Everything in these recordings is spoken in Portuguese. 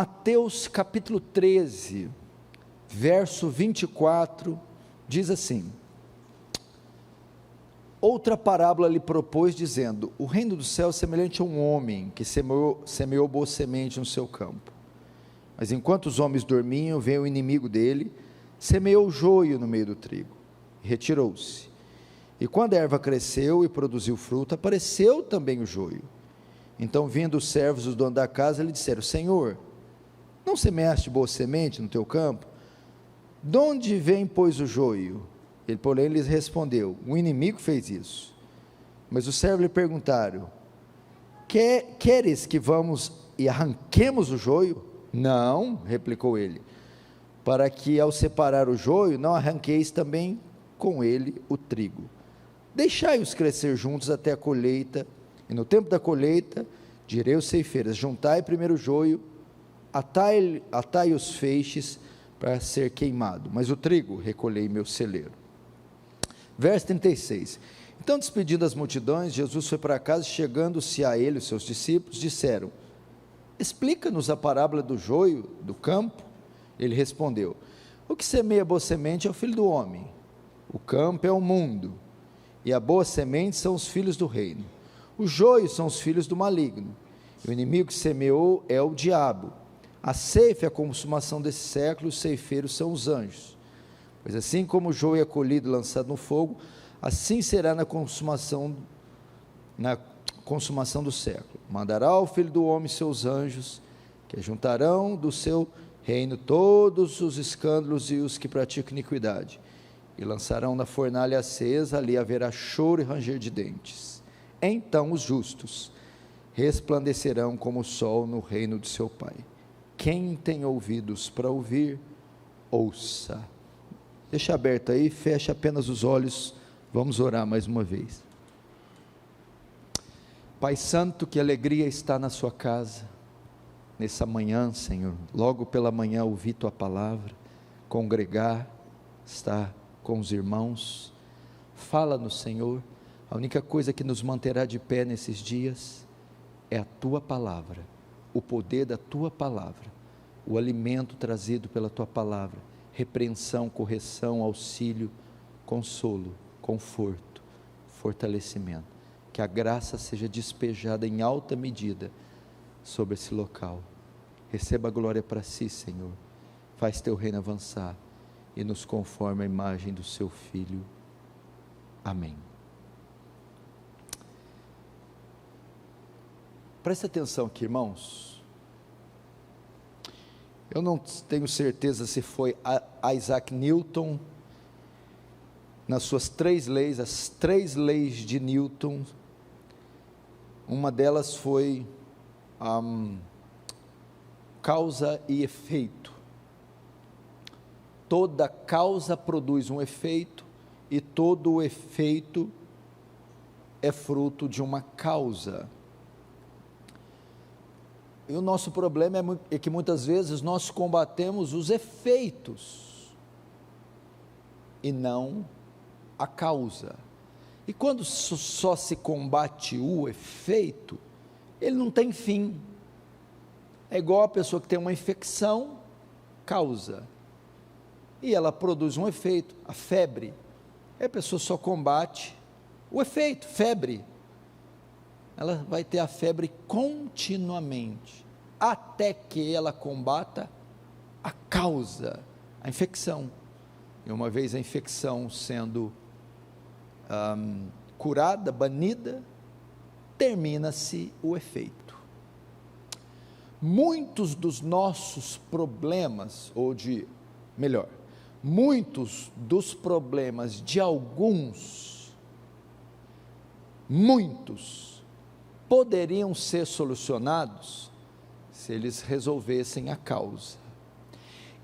Mateus capítulo 13, verso 24, diz assim: outra parábola lhe propôs, dizendo: o reino do céu é semelhante a um homem que semeou boa semente no seu campo. Mas enquanto os homens dormiam, veio o inimigo dele, semeou o joio no meio do trigo, e retirou-se. E quando a erva cresceu e produziu fruto, apareceu também o joio. Então, vindo os servos do dono da casa, lhe disseram: Senhor, não semeaste boa semente no teu campo? De onde vem, pois, o joio? Ele, porém, lhes respondeu: o inimigo fez isso. Mas os servos lhe perguntaram: queres que vamos e arranquemos o joio? Não, replicou ele, para que ao separar o joio, não arranqueis também com ele o trigo. Deixai-os crescer juntos até a colheita, e no tempo da colheita, direi aos ceifeiros: juntai primeiro o joio, atai os feixes para ser queimado, mas o trigo recolhei em meu celeiro. Verso 36, então, despedindo as multidões, Jesus foi para casa, chegando-se a ele os seus discípulos, disseram: explica-nos a parábola do joio do campo. Ele respondeu: o que semeia boa semente é o filho do homem, o campo é o mundo, e a boa semente são os filhos do reino, os joios são os filhos do maligno, e o inimigo que semeou é o diabo. A ceifa é a consumação desse século, os ceifeiros são os anjos. Pois assim como o joio é colhido e lançado no fogo, assim será na consumação do século. Mandará o Filho do homem seus anjos, que juntarão do seu reino todos os escândalos e os que praticam iniquidade, e lançarão na fornalha acesa, ali haverá choro e ranger de dentes. Então os justos resplandecerão como o sol no reino de seu Pai. Quem tem ouvidos para ouvir, ouça. Deixa aberto aí, fecha apenas os olhos, vamos orar mais uma vez. Pai Santo, que alegria está na sua casa, nessa manhã, Senhor, logo pela manhã ouvir tua palavra, congregar, estar com os irmãos. Fala-nos, Senhor. A única coisa que nos manterá de pé nesses dias é a tua palavra, o poder da tua palavra, o alimento trazido pela tua palavra, repreensão, correção, auxílio, consolo, conforto, fortalecimento. Que a graça seja despejada em alta medida sobre esse local. Receba a glória para si, Senhor. Faz teu reino avançar e nos conforme a imagem do seu Filho. Amém. Presta atenção aqui, irmãos. Eu não tenho certeza se foi Isaac Newton, nas suas 3 leis, as 3 leis de Newton, uma delas foi causa e efeito. Toda causa produz um efeito, e todo o efeito é fruto de uma causa. E o nosso problema é que muitas vezes nós combatemos os efeitos e não a causa. E quando só se combate o efeito, ele não tem fim. É igual a pessoa que tem uma infecção, causa, e ela produz um efeito, a febre. E a pessoa só combate o efeito, febre. Ela vai ter a febre continuamente, até que ela combata a causa, a infecção. E uma vez a infecção sendo curada, banida, termina-se o efeito. Muitos dos nossos problemas, muitos dos problemas de alguns, poderiam ser solucionados se eles resolvessem a causa.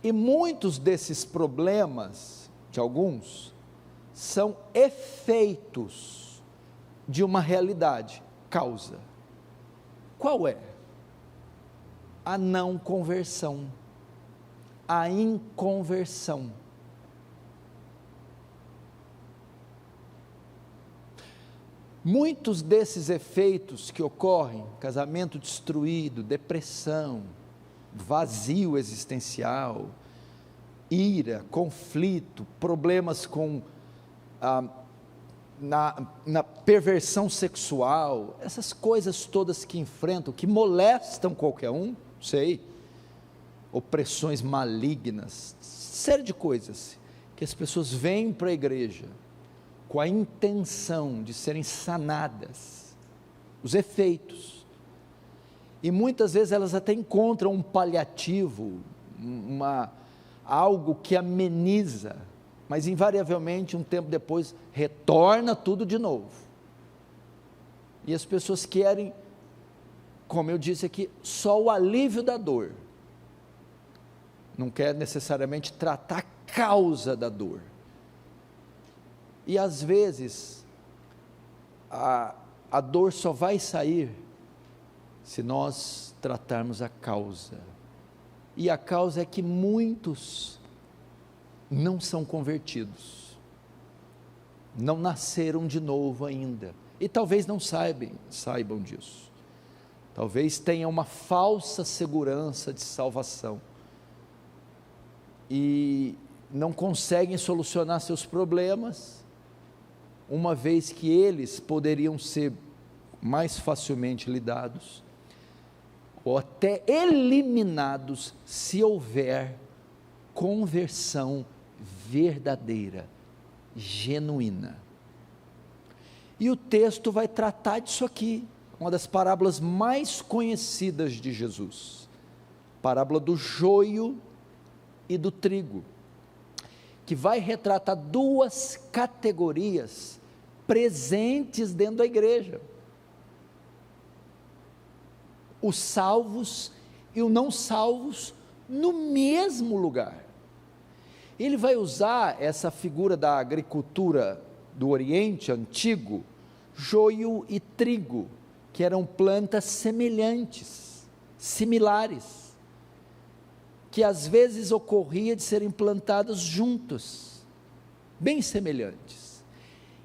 E muitos desses problemas de alguns são efeitos de uma realidade, causa. Qual é? A não conversão, a inconversão. Muitos desses efeitos que ocorrem, casamento destruído, depressão, vazio existencial, ira, conflito, problemas com na perversão sexual, essas coisas todas que enfrentam, que molestam qualquer um, opressões malignas, série de coisas, que as pessoas vêm para a igreja, com a intenção de serem sanadas, os efeitos, e muitas vezes elas até encontram um paliativo, algo que ameniza, mas invariavelmente um tempo depois retorna tudo de novo, e as pessoas querem, como eu disse aqui, só o alívio da dor, não quer necessariamente tratar a causa da dor, e às vezes a dor só vai sair se nós tratarmos a causa, e a causa é que muitos não são convertidos, não nasceram de novo ainda, e talvez não saibam disso, talvez tenham uma falsa segurança de salvação, e não conseguem solucionar seus problemas, uma vez que eles poderiam ser mais facilmente lidados, ou até eliminados, se houver conversão verdadeira, genuína. E o texto vai tratar disso aqui, uma das parábolas mais conhecidas de Jesus, parábola do joio e do trigo, que vai retratar duas categorias presentes dentro da igreja, os salvos e os não salvos no mesmo lugar. Ele vai usar essa figura da agricultura do Oriente Antigo, joio e trigo, que eram plantas semelhantes, similares, que às vezes ocorria de serem plantadas juntas, bem semelhantes,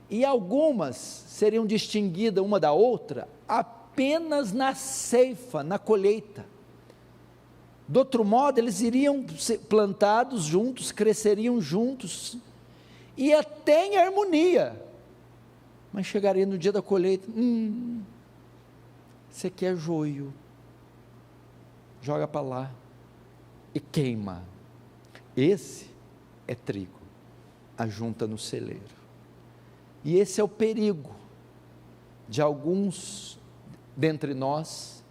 e algumas seriam distinguidas uma da outra apenas na ceifa, na colheita. Do outro modo, eles iriam ser plantados juntos, cresceriam juntos, e até em harmonia, mas chegaria no dia da colheita, isso aqui é joio, joga para lá, e queima, esse é trigo, ajunta no celeiro, e esse é o perigo, de alguns dentre nós,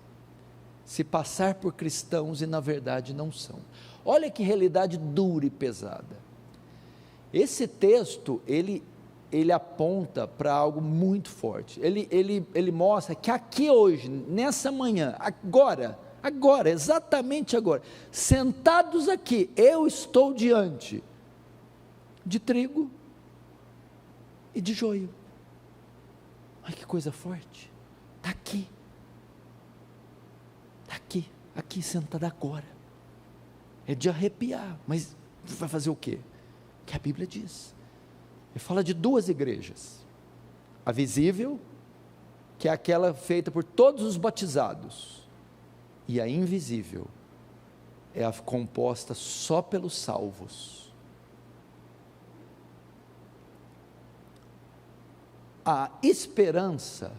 se passar por cristãos e na verdade não são. Olha que realidade dura e pesada. Esse texto, ele aponta para algo muito forte, ele mostra que aqui hoje, nessa manhã, agora, exatamente agora, sentados aqui, eu estou diante de trigo e de joio. Ai, que coisa forte, está aqui sentado agora, é de arrepiar, mas vai fazer o quê? Que a Bíblia diz, ele fala de duas igrejas, a visível, que é aquela feita por todos os batizados, e a invisível, é a composta só pelos salvos. A esperança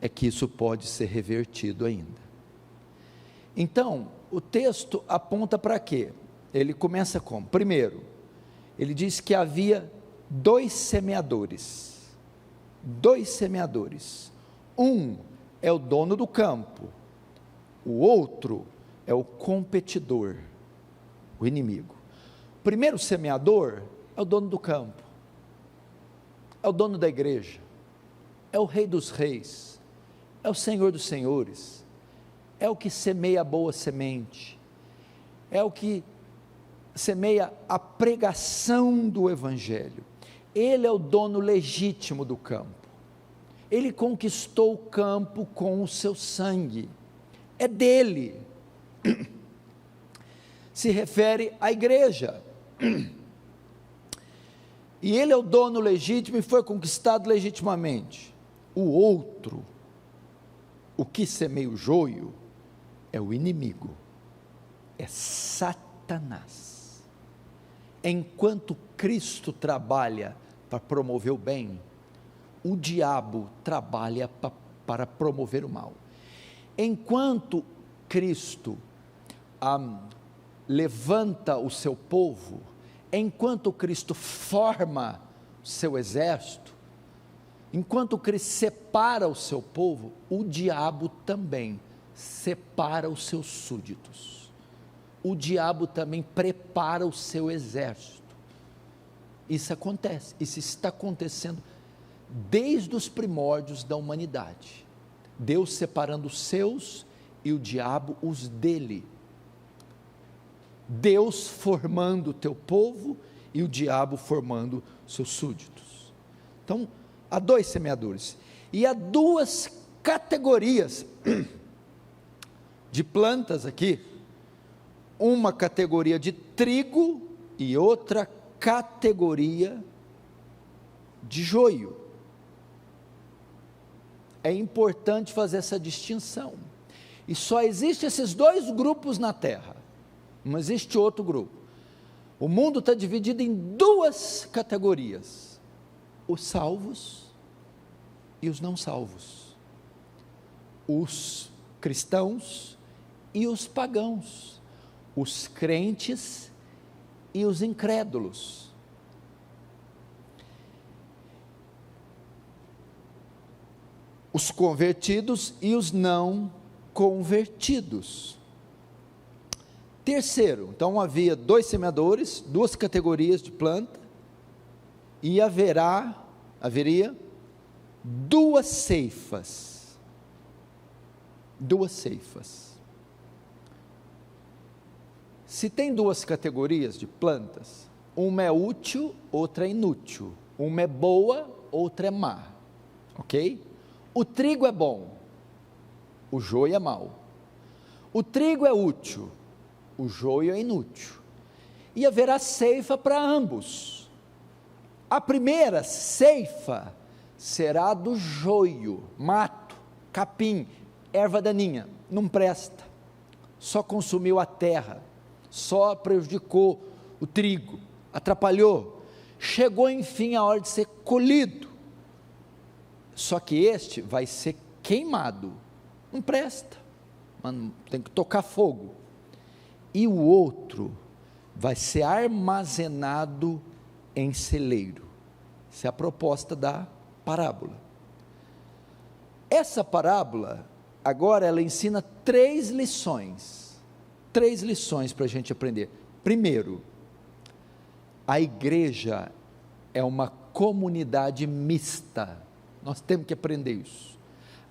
é que isso pode ser revertido ainda. Então, o texto aponta para quê? Ele começa como? Primeiro, ele diz que havia dois semeadores, um é o dono do campo, o outro é o competidor, o inimigo. O primeiro semeador é o dono do campo, é o dono da igreja, é o Rei dos reis, é o Senhor dos senhores, é o que semeia a boa semente, é o que semeia a pregação do Evangelho, ele é o dono legítimo do campo, ele conquistou o campo com o seu sangue, é dele, se refere à igreja, e ele é o dono legítimo e foi conquistado legitimamente. O outro, o que semeia o joio, é o inimigo, é Satanás. Enquanto Cristo trabalha para promover o bem, o diabo trabalha para promover o mal. Enquanto Cristo levanta o seu povo, enquanto Cristo forma o seu exército, enquanto Cristo separa o seu povo, o diabo também separa os seus súditos. O diabo também prepara o seu exército. Isso acontece, isso está acontecendo desde os primórdios da humanidade. Deus separando os seus e o diabo os dele. Deus formando o teu povo e o diabo formando seus súditos. Então, há dois semeadores, e há duas categorias de plantas aqui, uma categoria de trigo e outra categoria de joio. É importante fazer essa distinção, e só existem esses dois grupos na terra, não existe outro grupo. O mundo está dividido em duas categorias: os salvos e os não salvos, os cristãos e os pagãos, os crentes e os incrédulos. Os convertidos e os não convertidos. Terceiro, então havia dois semeadores, duas categorias de planta, e haveria duas ceifas. Duas ceifas. Se tem duas categorias de plantas, uma é útil, outra é inútil. Uma é boa, outra é má. Ok? O trigo é bom, o joio é mau. O trigo é útil, o joio é inútil. E haverá ceifa para ambos. A primeira ceifa será do joio, mato, capim, erva daninha, não presta, só consumiu a terra, só prejudicou o trigo, atrapalhou. Chegou enfim a hora de ser colhido, só que este vai ser queimado, não presta, tem que tocar fogo. E o outro vai ser armazenado em celeiro. Essa é a proposta da parábola. Essa parábola, agora, ela ensina três lições para a gente aprender. Primeiro, a igreja é uma comunidade mista. Nós temos que aprender isso.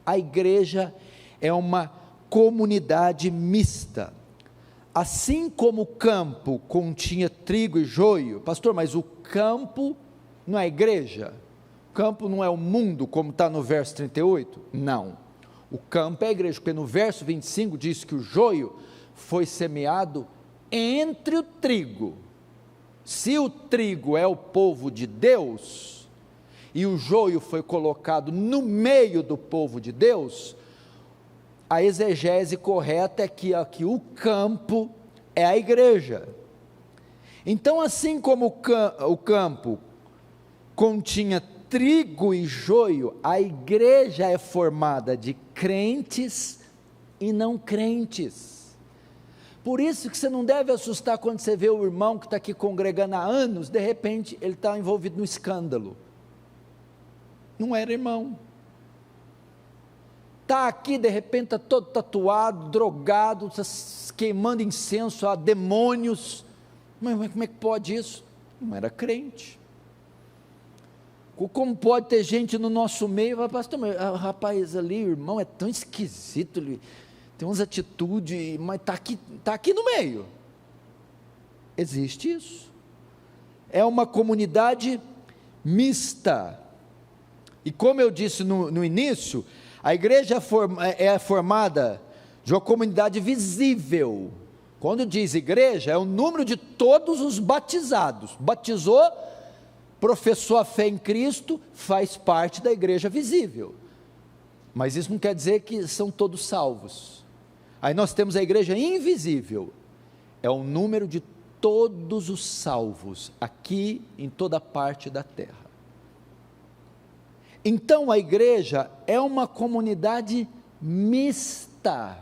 A igreja é uma comunidade mista. Assim como o campo continha trigo e joio, pastor, mas o campo não é a igreja? O campo não é o mundo, como está no verso 38? Não, o campo é a igreja, porque no verso 25 diz que o joio foi semeado entre o trigo. Se o trigo é o povo de Deus, e o joio foi colocado no meio do povo de Deus, a exegese correta é que aqui o campo é a igreja. Então, assim como o campo continha trigo e joio, a igreja é formada de crentes e não crentes. Por isso que você não deve assustar quando você vê o irmão que está aqui congregando há anos, de repente ele está envolvido no escândalo. Não era irmão. Está aqui, de repente está todo tatuado, drogado, tá queimando incenso a demônios. Mas como é que pode isso? Não era crente. Como pode ter gente no nosso meio, pastor, mas o rapaz ali, o irmão, é tão esquisito, ele tem umas atitudes, mas está aqui no meio. Existe isso. É uma comunidade mista. E como eu disse no início, a igreja é formada de uma comunidade visível. Quando diz igreja, é o número de todos os batizados. Batizou, professou a fé em Cristo, faz parte da igreja visível. Mas isso não quer dizer que são todos salvos. Aí nós temos a igreja invisível, é o número de todos os salvos, aqui em toda parte da terra. Então a igreja é uma comunidade mista,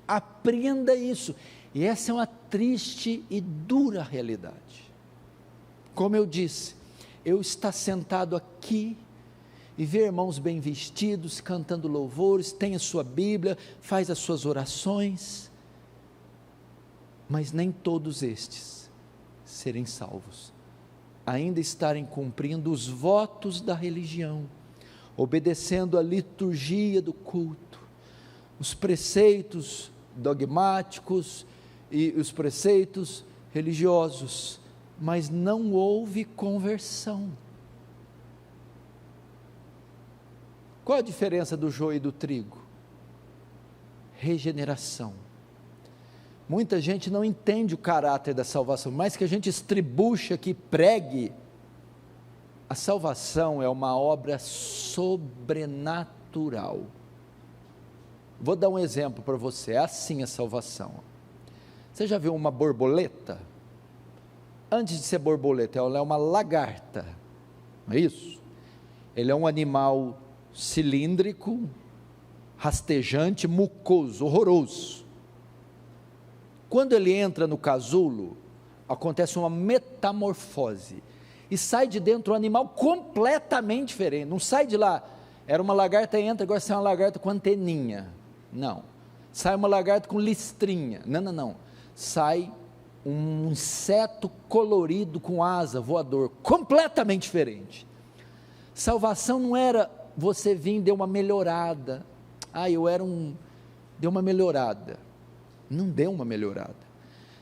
aprenda isso, e essa é uma triste e dura realidade. Como eu disse, eu estar sentado aqui, e ver irmãos bem vestidos, cantando louvores, tem a sua Bíblia, faz as suas orações, mas nem todos estes serem salvos, ainda estarem cumprindo os votos da religião, obedecendo a liturgia do culto, os preceitos dogmáticos e os preceitos religiosos, mas não houve conversão. Qual a diferença do joio e do trigo? Regeneração. Muita gente não entende o caráter da salvação, mais que a gente estribuche aqui, pregue, a salvação é uma obra sobrenatural. Vou dar um exemplo para você, é assim a salvação. Você já viu uma borboleta? Antes de ser borboleta, ela é uma lagarta, não é isso? Ele é um animal cilíndrico, rastejante, mucoso, horroroso. Quando ele entra no casulo, acontece uma metamorfose, e sai de dentro um animal completamente diferente, não sai de lá, era uma lagarta, entra, agora sai uma lagarta com anteninha, não, sai uma lagarta com listrinha, não, sai um inseto colorido com asa, voador, completamente diferente. Salvação não era você vir e deu uma melhorada, deu uma melhorada, não deu uma melhorada,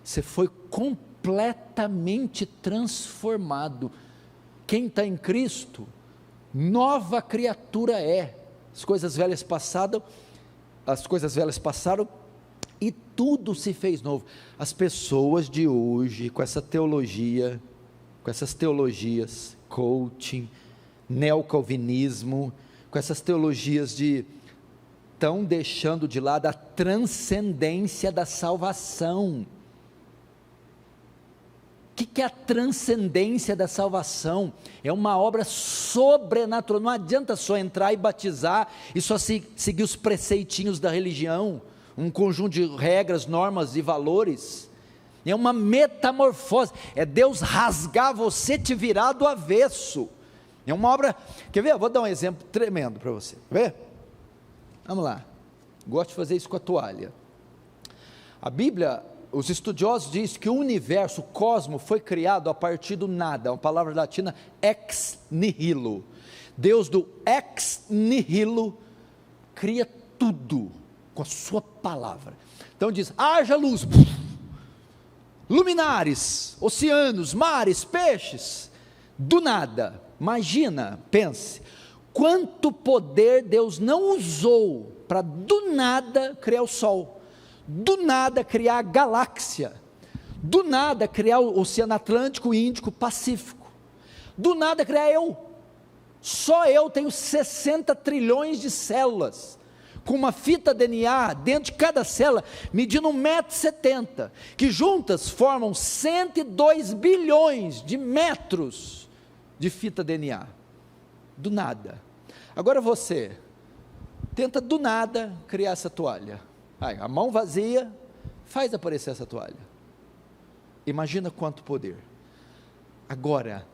você foi completamente transformado. Quem está em Cristo, nova criatura é, as coisas velhas passaram, e tudo se fez novo. As pessoas de hoje, com essa teologia, com essas teologias, coaching, neocalvinismo, com essas teologias estão deixando de lado a transcendência da salvação. O que é a transcendência da salvação? É uma obra sobrenatural, não adianta só entrar e batizar, e só seguir os preceitinhos da religião, um conjunto de regras, normas e valores. É uma metamorfose, é Deus rasgar você, te virar do avesso. É uma obra, quer ver? Eu vou dar um exemplo tremendo para você, quer ver? Vamos lá, gosto de fazer isso com a toalha. A Bíblia, os estudiosos dizem que o universo, o cosmos, foi criado a partir do nada, uma palavra latina, ex nihilo. Deus do ex nihilo cria tudo com a sua palavra. Então diz, haja luz, luminares, oceanos, mares, peixes, do nada. Imagina, pense, quanto poder Deus não usou para do nada criar o sol, do nada criar a galáxia, do nada criar o Oceano Atlântico, Índico, Pacífico, do nada criar só eu tenho 60 trilhões de células, com uma fita DNA dentro de cada célula, medindo 1,70 m, que juntas formam 102 bilhões de metros de fita DNA, do nada. Agora você, tenta do nada criar essa toalha, a mão vazia, faz aparecer essa toalha, imagina quanto poder. Agora,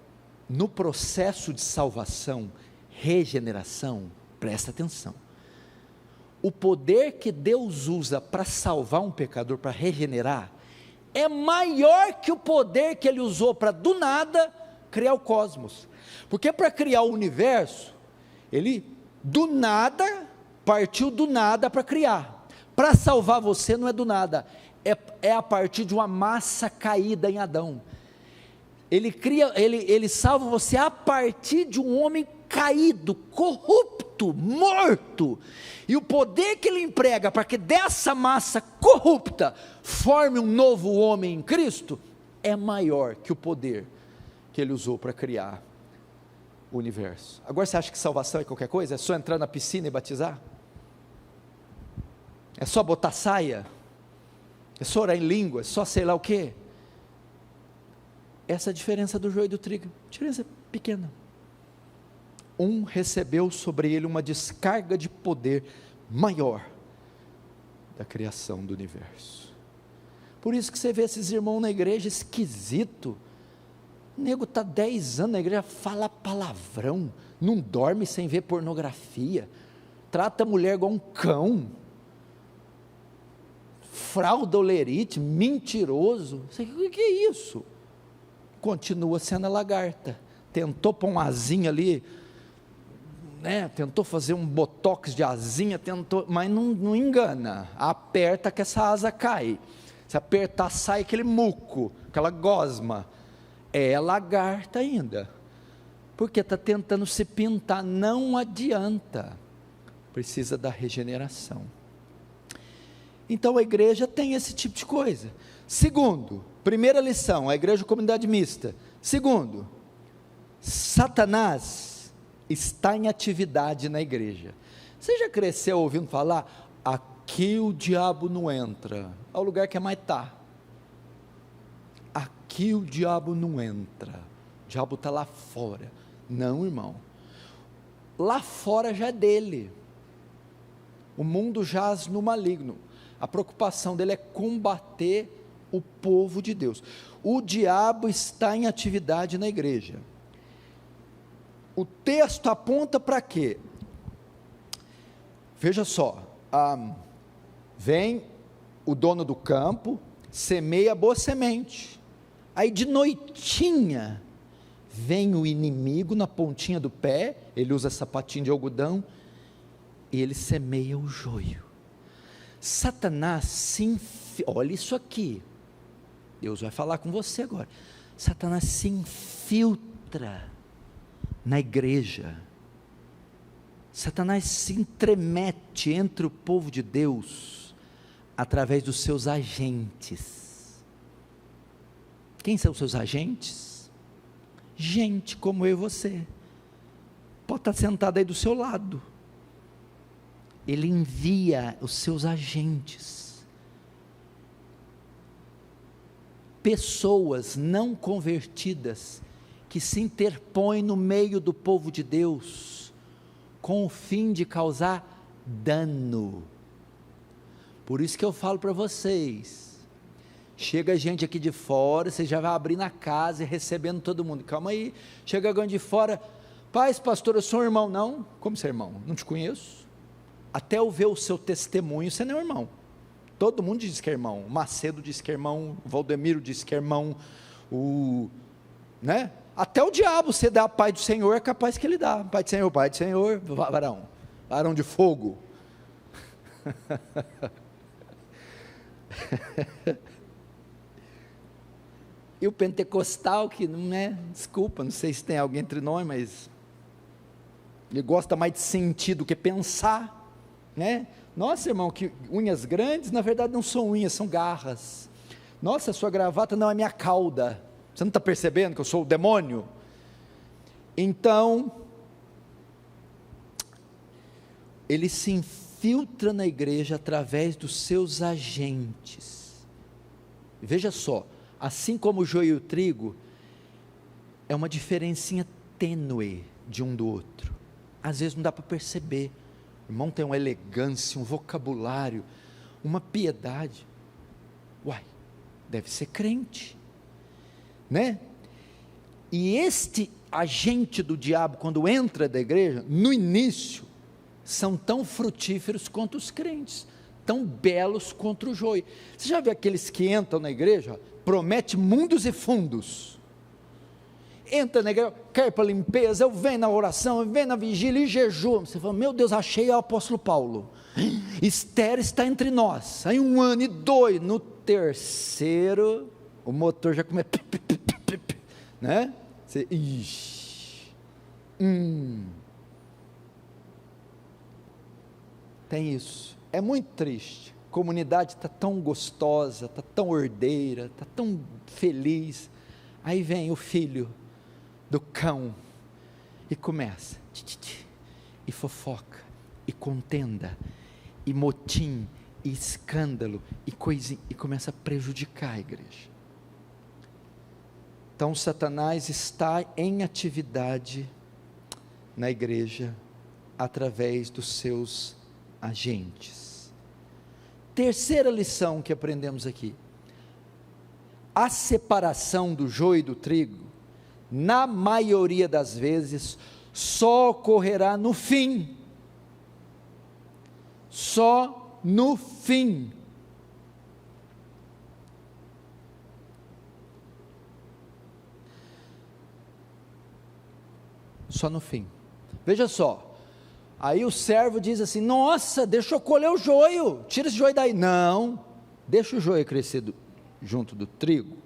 no processo de salvação, regeneração, presta atenção, o poder que Deus usa para salvar um pecador, para regenerar, é maior que o poder que Ele usou para do nada criar o cosmos, porque para criar o universo, Ele do nada, partiu do nada para criar. Para salvar você não é do nada, é a partir de uma massa caída em Adão. Ele salva você a partir de um homem caído, corrupto, morto, e o poder que Ele emprega para que dessa massa corrupta forme um novo homem em Cristo, é maior que o poder que Ele usou para criar o universo. Agora você acha que salvação é qualquer coisa? É só entrar na piscina e batizar? É só botar saia? É só orar em língua? É só sei lá o quê? Essa é a diferença do joio e do trigo, diferença pequena. Um recebeu sobre ele uma descarga de poder maior da criação do universo. Por isso que você vê esses irmãos na igreja esquisito. O nego está 10 anos na igreja, fala palavrão, não dorme sem ver pornografia, trata a mulher igual um cão, fraudolerite, mentiroso. O que é isso? Continua sendo a lagarta. Tentou pôr uma asinha ali, né? Tentou fazer um botox de asinha, mas não engana. Aperta que essa asa cai. Se apertar, sai aquele muco, aquela gosma. É lagarta ainda, porque está tentando se pintar. Não adianta, precisa da regeneração. Então a igreja tem esse tipo de coisa. Segundo, primeira lição, a igreja comunidade mista. Segundo, Satanás está em atividade na igreja. Você já cresceu ouvindo falar, aqui o diabo não entra, é o lugar que é mais tá. Aqui o diabo não entra, o diabo está lá fora. Não, irmão, lá fora já é dele, o mundo jaz no maligno, a preocupação dele é combater o povo de Deus. O diabo está em atividade na igreja. O texto aponta para quê? Veja só, vem o dono do campo, semeia boa semente, aí de noitinha, vem o inimigo na pontinha do pé, ele usa sapatinho de algodão, e ele semeia o joio. Satanás olha isso aqui, Deus vai falar com você agora, Satanás se infiltra na igreja, Satanás se entremete entre o povo de Deus, através dos seus agentes. Quem são os seus agentes? Gente como eu e você, pode estar sentado aí do seu lado, ele envia os seus agentes, pessoas não convertidas, que se interpõem no meio do povo de Deus, com o fim de causar dano. Por isso que eu falo para vocês, chega gente aqui de fora, você já vai abrir na casa e recebendo todo mundo, calma aí, chega alguém de fora, paz pastor, eu sou um irmão. Não, como você é irmão? Não te conheço, até eu ver o seu testemunho, você não é irmão. Todo mundo diz que é irmão, o Macedo diz que é irmão, o Valdemiro diz que é irmão, né? Até o diabo, você dá a paz do Senhor, é capaz que ele dá, pai do Senhor, varão de fogo. E o pentecostal, que não é, desculpa, não sei se tem alguém entre nós, mas ele gosta mais de sentir do que pensar, né? Nossa, irmão, que unhas grandes, na verdade não são unhas, são garras. Nossa, sua gravata não é minha cauda. Você não está percebendo que eu sou o demônio? Então, ele se infiltra na igreja através dos seus agentes. Veja só, assim como o joio e o trigo, é uma diferencinha tênue de um do outro. Às vezes não dá para perceber. O irmão tem uma elegância, um vocabulário, uma piedade. Uai, deve ser crente, né? E este agente do diabo, quando entra da igreja, no início, são tão frutíferos quanto os crentes, tão belos quanto o joio. Você já viu aqueles que entram na igreja, promete mundos e fundos, entra na igreja, quer para limpeza, eu venho na oração, eu venho na vigília e jejum. Você fala, meu Deus, achei o apóstolo Paulo, Esther está entre nós. Aí 1 ano e 2, no terceiro, o motor já começa, né? Você, tem isso, é muito triste. A comunidade está tão gostosa, está tão ordeira, está tão feliz, aí vem o filho do cão, e começa, e fofoca, e contenda, e motim, e escândalo, e coisinha, e começa a prejudicar a igreja. Então Satanás está em atividade na igreja, através dos seus agentes. Terceira lição que aprendemos aqui: a separação do joio e do trigo, na maioria das vezes, só ocorrerá no fim. Só no fim. Só no fim. Veja só, aí o servo diz assim: nossa, deixa eu colher o joio, tira esse joio daí. Não, deixa o joio crescer junto do trigo,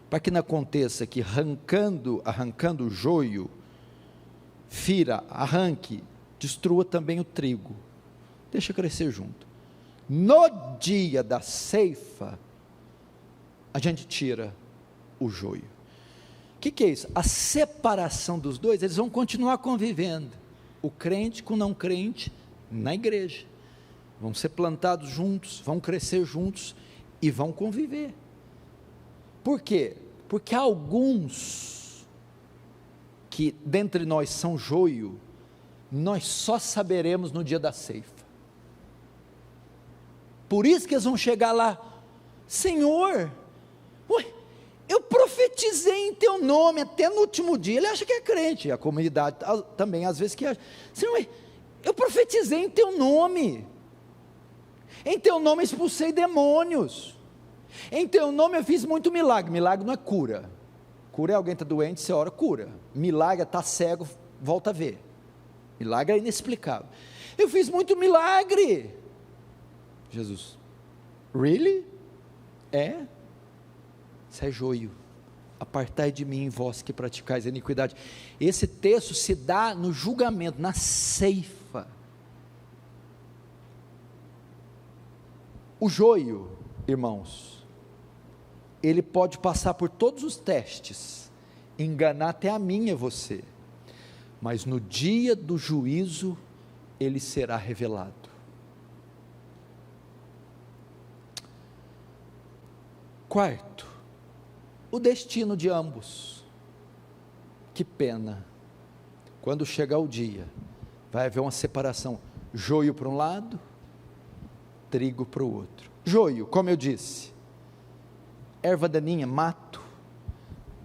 para que não aconteça que arrancando o joio, fira, arranque, destrua também o trigo. Deixa crescer junto. No dia da ceifa, a gente tira o joio. O que é isso? A separação dos dois. Eles vão continuar convivendo, o crente com o não crente, na igreja, vão ser plantados juntos, vão crescer juntos, e vão conviver. Por quê? Porque há alguns, que dentre nós são joio, nós só saberemos no dia da ceifa. Por isso que eles vão chegar lá: Senhor, eu profetizei em teu nome até no último dia. Ele acha que é crente, a comunidade também às vezes que acha: Senhor, eu profetizei em teu nome expulsei demônios, em teu nome eu fiz muito milagre. Milagre não é cura. Cura é alguém está doente, você ora, cura. Milagre é está cego, volta a ver. Milagre é inexplicável. Eu fiz muito milagre. Jesus: really? É? Isso é joio. Apartai de mim, vós que praticais a iniquidade. Esse texto se dá no julgamento, na ceifa. O joio, irmãos, ele pode passar por todos os testes, enganar até a mim e você, mas no dia do juízo, ele será revelado. Quarto, o destino de ambos. Que pena, quando chegar o dia, vai haver uma separação: joio para um lado, trigo para o outro. Joio, como eu disse, erva daninha, mato,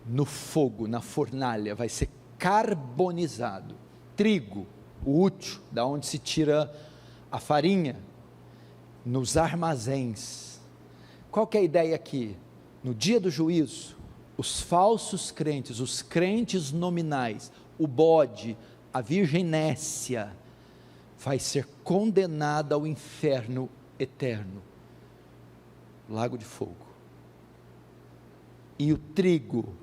no fogo, na fornalha, vai ser carbonizado. Trigo, o útil, da onde se tira a farinha, nos armazéns. Qual que é a ideia aqui? No dia do juízo, os falsos crentes, os crentes nominais, o bode, a virgem nécia, vai ser condenada ao inferno eterno, lago de fogo. E o trigo,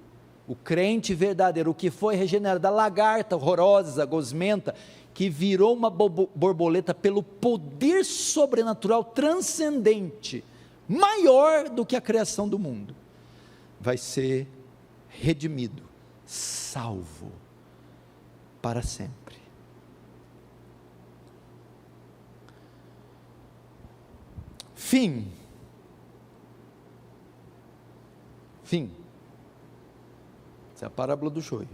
o crente verdadeiro, o que foi regenerado, da lagarta horrorosa, gosmenta, que virou uma borboleta pelo poder sobrenatural transcendente, maior do que a criação do mundo, vai ser redimido, salvo para sempre. Fim. Essa é a parábola do joio.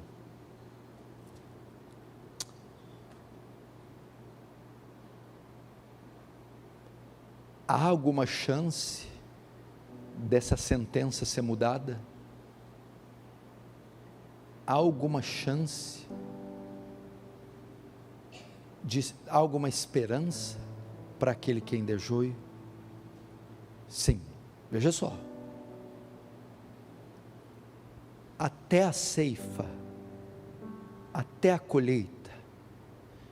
Há alguma chance dessa sentença ser mudada? Há alguma chance? Há alguma esperança para aquele que ainda é joio? Sim, veja só. Até a ceifa, até a colheita,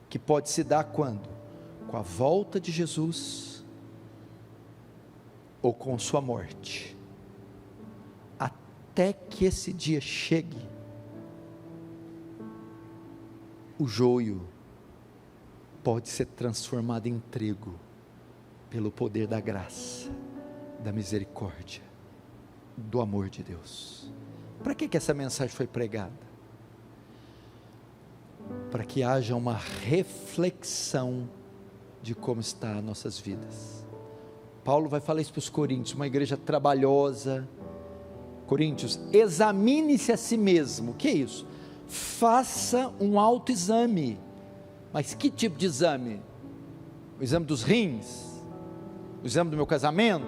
que pode se dar quando? Com a volta de Jesus, ou com sua morte. Até que esse dia chegue, o joio pode ser transformado em trigo, pelo poder da graça, da misericórdia, do amor de Deus. Para que essa mensagem foi pregada? Para que haja uma reflexão de como está as nossas vidas, Paulo vai falar isso para os coríntios, uma igreja trabalhosa. Coríntios, examine-se a si mesmo. O que é isso? Faça um autoexame. Mas que tipo de exame? O exame dos rins? O exame do meu casamento?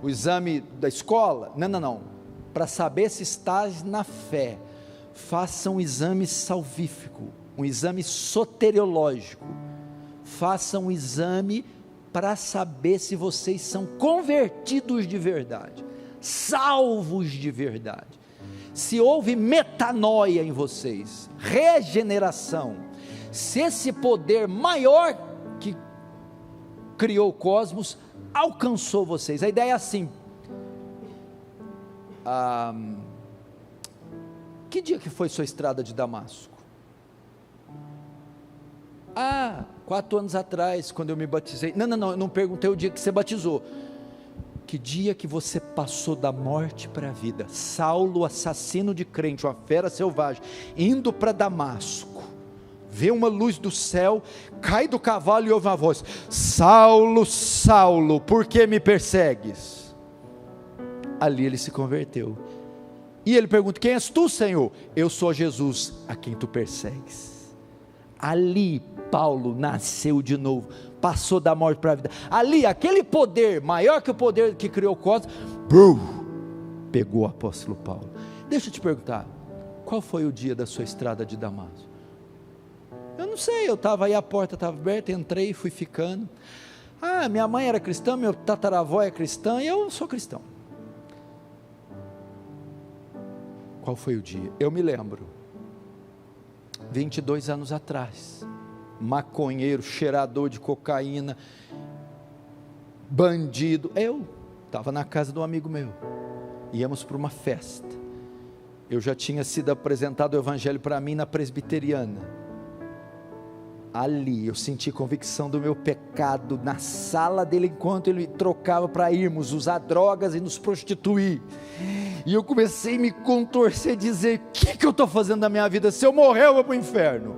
O exame da escola? Não. Para saber se estás na fé, faça um exame salvífico, um exame soteriológico. Faça um exame para saber se vocês são convertidos de verdade, salvos de verdade, se houve metanoia em vocês, regeneração, se esse poder maior que criou o cosmos alcançou vocês. A ideia é assim: que dia que foi sua estrada de Damasco? 4 anos atrás, quando eu me batizei. Não, eu não perguntei o dia que você batizou. Que dia que você passou da morte para a vida? Saulo, assassino de crente, uma fera selvagem, indo para Damasco, vê uma luz do céu, cai do cavalo e ouve uma voz: Saulo, Saulo, por que me persegues? Ali ele se converteu, e ele pergunta: quem és tu, Senhor? Eu sou Jesus, a quem tu persegues. Ali Paulo nasceu de novo, passou da morte para a vida. Ali, aquele poder, maior que o poder que criou o cosmos, pegou o apóstolo Paulo. Deixa eu te perguntar, qual foi o dia da sua estrada de Damasco? Eu não sei, eu estava aí, a porta estava aberta, entrei, fui ficando. Minha mãe era cristã, meu tataravó é cristã, e eu sou cristão. Qual foi o dia? Eu me lembro, 22 anos atrás, maconheiro, cheirador de cocaína, bandido, eu estava na casa de um amigo meu, íamos para uma festa, eu já tinha sido apresentado o evangelho para mim na presbiteriana. Ali eu senti convicção do meu pecado, na sala dele, enquanto ele trocava para irmos usar drogas e nos prostituir, e eu comecei a me contorcer, dizer: o que eu estou fazendo na minha vida? Se eu morrer eu vou para o inferno.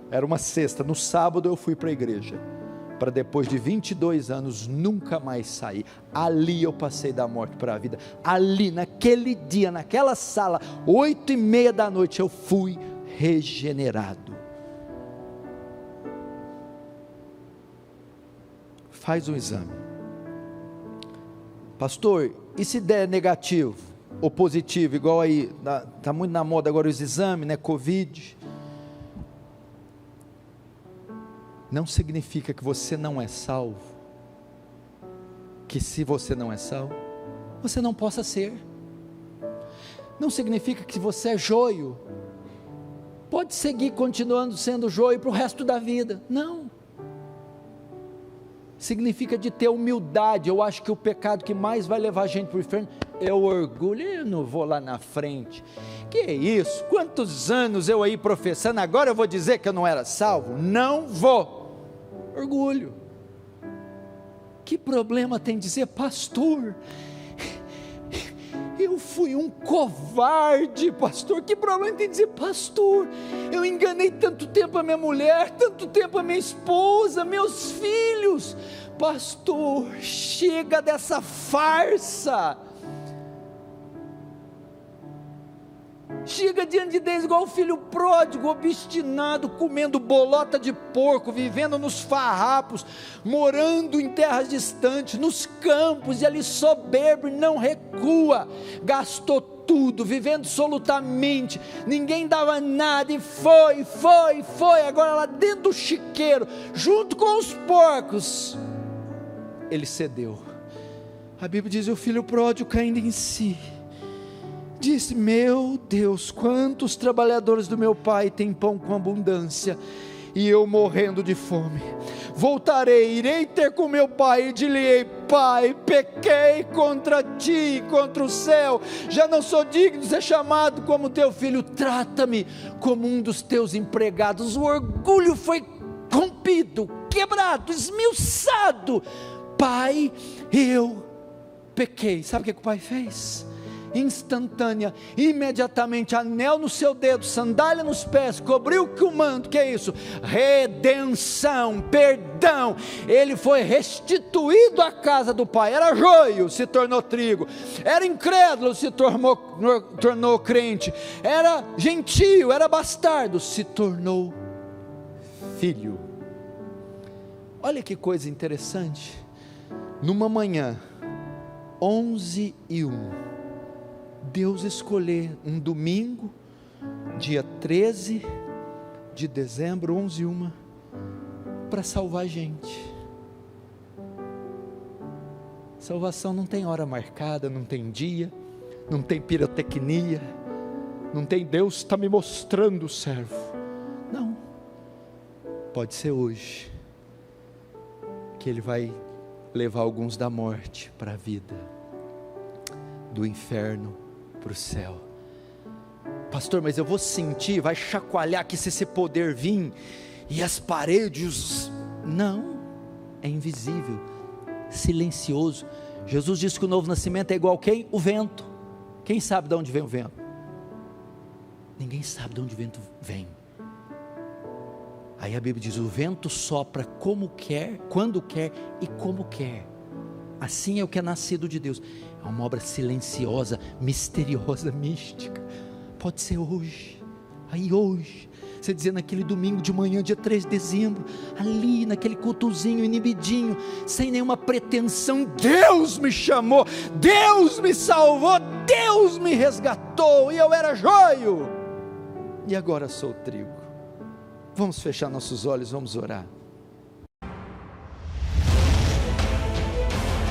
Era uma sexta, no sábado eu fui para a igreja, para depois de 22 anos nunca mais sair. Ali eu passei da morte para a vida, ali naquele dia, naquela sala, 8:30 da noite eu fui regenerado. Faz um exame. Pastor, e se der negativo ou positivo, igual aí, está muito na moda agora os exames, né, Covid, não significa que você não é salvo, que se você não é salvo, você não possa ser, não significa que você é joio, pode seguir continuando sendo joio para o resto da vida, não, significa de ter humildade. Eu acho que o pecado que mais vai levar a gente para o inferno é o orgulho. Eu não vou lá na frente, que isso, quantos anos eu aí professando, agora eu vou dizer que eu não era salvo? Não vou. Orgulho. Que problema tem dizer: pastor, eu fui um covarde, pastor? Que problema tem dizer: pastor, eu enganei tanto tempo a minha mulher, tanto tempo a minha esposa, meus filhos? Pastor, chega dessa farsa, chega diante de Deus igual o filho pródigo, obstinado, comendo bolota de porco, vivendo nos farrapos, morando em terras distantes, nos campos, e ali soberbo, não recua, gastou tudo, vivendo absolutamente, ninguém dava nada, e foi, agora lá dentro do chiqueiro, junto com os porcos, ele cedeu. A Bíblia diz: o filho pródigo, caindo em si, disse: meu Deus, quantos trabalhadores do meu pai têm pão com abundância, e eu morrendo de fome. Voltarei, irei ter com meu pai, e direi: pai, pequei contra ti, contra o céu, já não sou digno de ser chamado como teu filho, trata-me como um dos teus empregados. O orgulho foi rompido, quebrado, esmiuçado. Pai, eu pequei. Sabe o que o pai fez? instantânea, imediatamente, anel no seu dedo, sandália nos pés, cobriu com o manto. Que é isso? Redenção, perdão. Ele foi restituído à casa do pai. Era joio, se tornou trigo. Era incrédulo, se tornou crente. Era gentio, era bastardo, se tornou filho. Olha que coisa interessante. Numa manhã 11:01, Deus escolher um domingo, dia 13 de dezembro, 11:01, para salvar a gente. Salvação não tem hora marcada, não tem dia, não tem pirotecnia, não tem Deus está me mostrando o servo. Não, pode ser hoje que Ele vai levar alguns da morte para a vida, do inferno para o céu. Pastor, mas eu vou sentir, vai chacoalhar que se esse poder vir, e as paredes, não, é invisível, silencioso. Jesus disse que o novo nascimento é igual quem? O vento. Quem sabe de onde vem o vento? Ninguém sabe de onde o vento vem. Aí a Bíblia diz: o vento sopra como quer, quando quer e como quer. Assim é o que é nascido de Deus. É uma obra silenciosa, misteriosa, mística. Pode ser hoje. Aí hoje, você dizia naquele domingo de manhã, dia 3 de dezembro, ali naquele cultozinho inibidinho, sem nenhuma pretensão, Deus me chamou, Deus me salvou, Deus me resgatou, e eu era joio, e agora sou trigo. Vamos fechar nossos olhos, vamos orar.